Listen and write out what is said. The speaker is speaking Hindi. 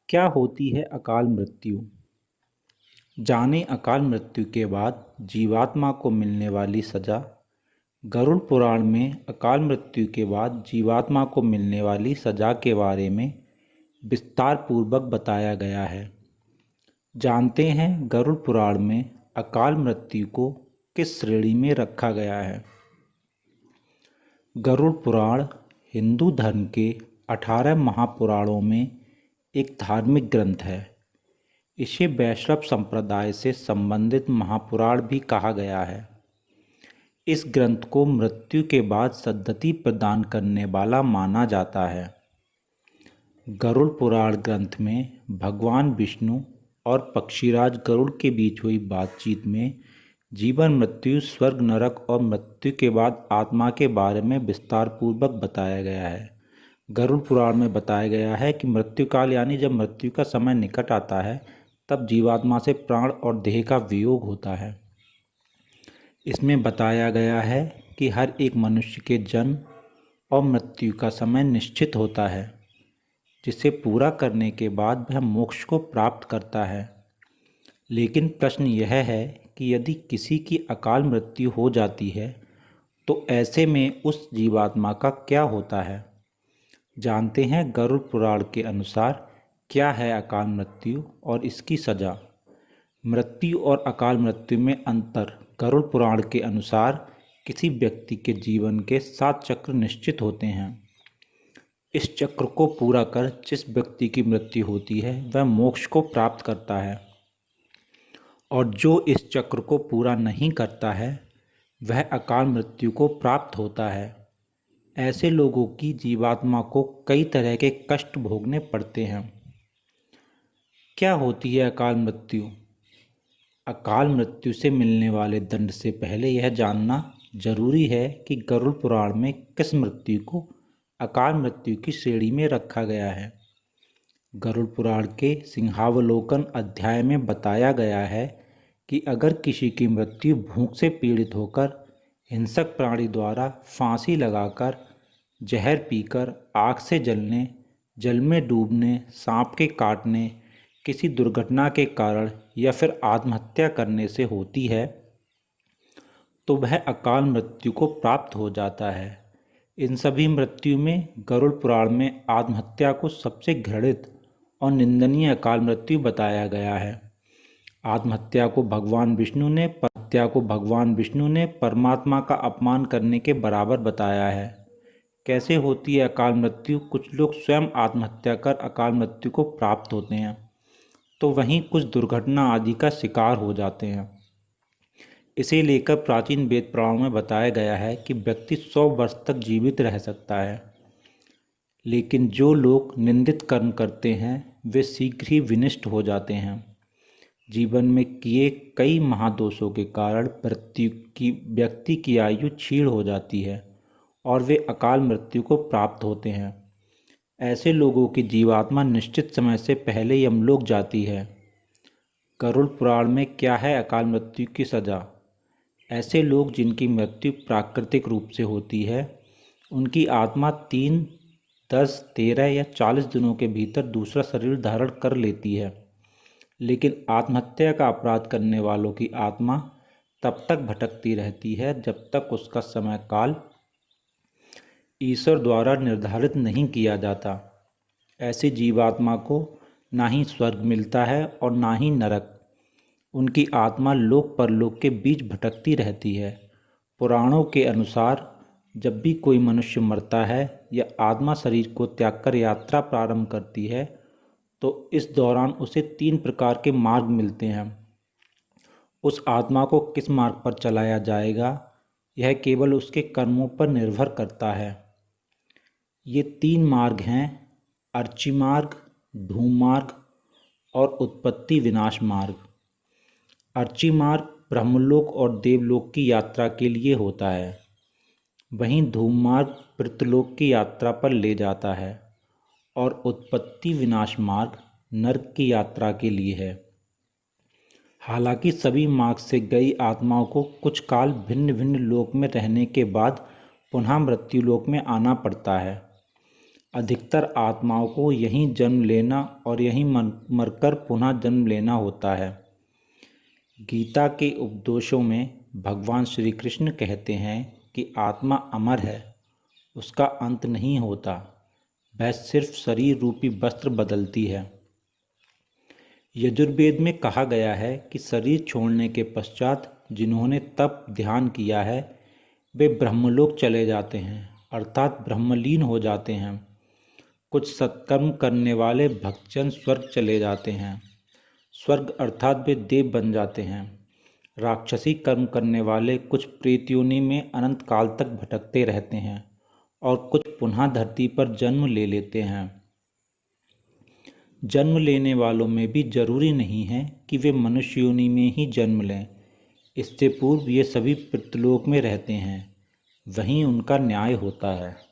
क्या होती है अकाल मृत्यु? जाने अकाल मृत्यु के बाद जीवात्मा को मिलने वाली सजा। गरुड़ पुराण में अकाल मृत्यु के बाद जीवात्मा को मिलने वाली सजा के बारे में विस्तार पूर्वक बताया गया है। जानते हैं गरुड़ पुराण में अकाल मृत्यु को किस श्रेणी में रखा गया है। गरुड़ पुराण हिंदू धर्म के 18 महापुराणों में एक धार्मिक ग्रंथ है। इसे वैष्णव संप्रदाय से संबंधित महापुराण भी कहा गया है। इस ग्रंथ को मृत्यु के बाद सद्गति प्रदान करने वाला माना जाता है। गरुड़ पुराण ग्रंथ में भगवान विष्णु और पक्षीराज गरुड़ के बीच हुई बातचीत में जीवन मृत्यु, स्वर्ग नरक और मृत्यु के बाद आत्मा के बारे में विस्तार पूर्वक बताया गया है। गरुड़ पुराण में बताया गया है कि मृत्यु काल यानी जब मृत्यु का समय निकट आता है तब जीवात्मा से प्राण और देह का वियोग होता है। इसमें बताया गया है कि हर एक मनुष्य के जन्म और मृत्यु का समय निश्चित होता है, जिसे पूरा करने के बाद वह मोक्ष को प्राप्त करता है। लेकिन प्रश्न यह है कि यदि किसी की अकाल मृत्यु हो जाती है तो ऐसे में उस जीवात्मा का क्या होता है। जानते हैं गरुड़ पुराण के अनुसार क्या है अकाल मृत्यु और इसकी सजा। मृत्यु और अकाल मृत्यु में अंतर। गरुड़ पुराण के अनुसार किसी व्यक्ति के जीवन के 7 चक्र निश्चित होते हैं। इस चक्र को पूरा कर जिस व्यक्ति की मृत्यु होती है वह मोक्ष को प्राप्त करता है, और जो इस चक्र को पूरा नहीं करता है वह अकाल मृत्यु को प्राप्त होता है। ऐसे लोगों की जीवात्मा को कई तरह के कष्ट भोगने पड़ते हैं। क्या होती है अकाल मृत्यु? अकाल मृत्यु से मिलने वाले दंड से पहले यह जानना जरूरी है कि गरुड़ पुराण में किस मृत्यु को अकाल मृत्यु की श्रेणी में रखा गया है। गरुड़ पुराण के सिंहावलोकन अध्याय में बताया गया है कि अगर किसी की मृत्यु भूख से पीड़ित होकर, हिंसक प्राणी द्वारा फांसी लगाकर, जहर पीकर, आग से जलने, जल में डूबने, सांप के काटने, किसी दुर्घटना के कारण या फिर आत्महत्या करने से होती है तो वह अकाल मृत्यु को प्राप्त हो जाता है। इन सभी मृत्यु में गरुड़ पुराण में आत्महत्या को सबसे घृणित और निंदनीय अकाल मृत्यु बताया गया है। आत्महत्या को भगवान विष्णु ने परमात्मा का अपमान करने के बराबर बताया है। कैसे होती है अकाल मृत्यु? कुछ लोग स्वयं आत्महत्या कर अकाल मृत्यु को प्राप्त होते हैं, तो वहीं कुछ दुर्घटना आदि का शिकार हो जाते हैं। इसे लेकर प्राचीन वेद पुराणों में बताया गया है कि व्यक्ति 100 वर्ष तक जीवित रह सकता है। लेकिन जो लोग निंदित कर्म करते हैं वे शीघ्र ही विनष्ट हो जाते हैं। जीवन में किए कई महादोषों के कारण व्यक्ति की आयु क्षीण हो जाती है और वे अकाल मृत्यु को प्राप्त होते हैं। ऐसे लोगों की जीवात्मा निश्चित समय से पहले यमलोक जाती है। गरुड़ पुराण में क्या है अकाल मृत्यु की सजा? ऐसे लोग जिनकी मृत्यु प्राकृतिक रूप से होती है, उनकी आत्मा 3, 10, 13 या 40 दिनों के भीतर दूसरा शरीर धारण कर लेती है। लेकिन आत्महत्या का अपराध करने वालों की आत्मा तब तक भटकती रहती है जब तक उसका समय काल ईश्वर द्वारा निर्धारित नहीं किया जाता। ऐसी जीवात्मा को ना ही स्वर्ग मिलता है और ना ही नरक। उनकी आत्मा लोक परलोक के बीच भटकती रहती है। पुराणों के अनुसार जब भी कोई मनुष्य मरता है या आत्मा शरीर को त्याग कर यात्रा प्रारंभ करती है तो इस दौरान उसे 3 प्रकार के मार्ग मिलते हैं। उस आत्मा को किस मार्ग पर चलाया जाएगा यह केवल उसके कर्मों पर निर्भर करता है। ये 3 मार्ग हैं: अर्ची मार्ग, धूम मार्ग और उत्पत्ति विनाश मार्ग। अर्ची मार्ग ब्रह्मलोक और देवलोक की यात्रा के लिए होता है, वहीं धूम मार्ग पृथ्वीलोक की यात्रा पर ले जाता है और उत्पत्ति विनाश मार्ग नरक की यात्रा के लिए है। हालांकि सभी मार्ग से गई आत्माओं को कुछ काल भिन्न भिन्न लोक में रहने के बाद पुनः मृत्युलोक में आना पड़ता है। अधिकतर आत्माओं को यहीं जन्म लेना और यहीं मरकर पुनः जन्म लेना होता है। गीता के उपदेशों में भगवान श्री कृष्ण कहते हैं कि आत्मा अमर है, उसका अंत नहीं होता, वह सिर्फ शरीर रूपी वस्त्र बदलती है। यजुर्वेद में कहा गया है कि शरीर छोड़ने के पश्चात जिन्होंने तप ध्यान किया है वे ब्रह्मलोक चले जाते हैं, अर्थात ब्रह्मलीन हो जाते हैं। कुछ सत्कर्म करने वाले भक्तजन स्वर्ग चले जाते हैं, स्वर्ग अर्थात वे देव बन जाते हैं। राक्षसी कर्म करने वाले कुछ प्रेत योनि में अनंत काल तक भटकते रहते हैं और कुछ पुनः धरती पर जन्म ले लेते हैं। जन्म लेने वालों में भी जरूरी नहीं है कि वे मनुष्य योनि में ही जन्म लें। इससे पूर्व ये सभी पितृलोक में रहते हैं, वहीं उनका न्याय होता है।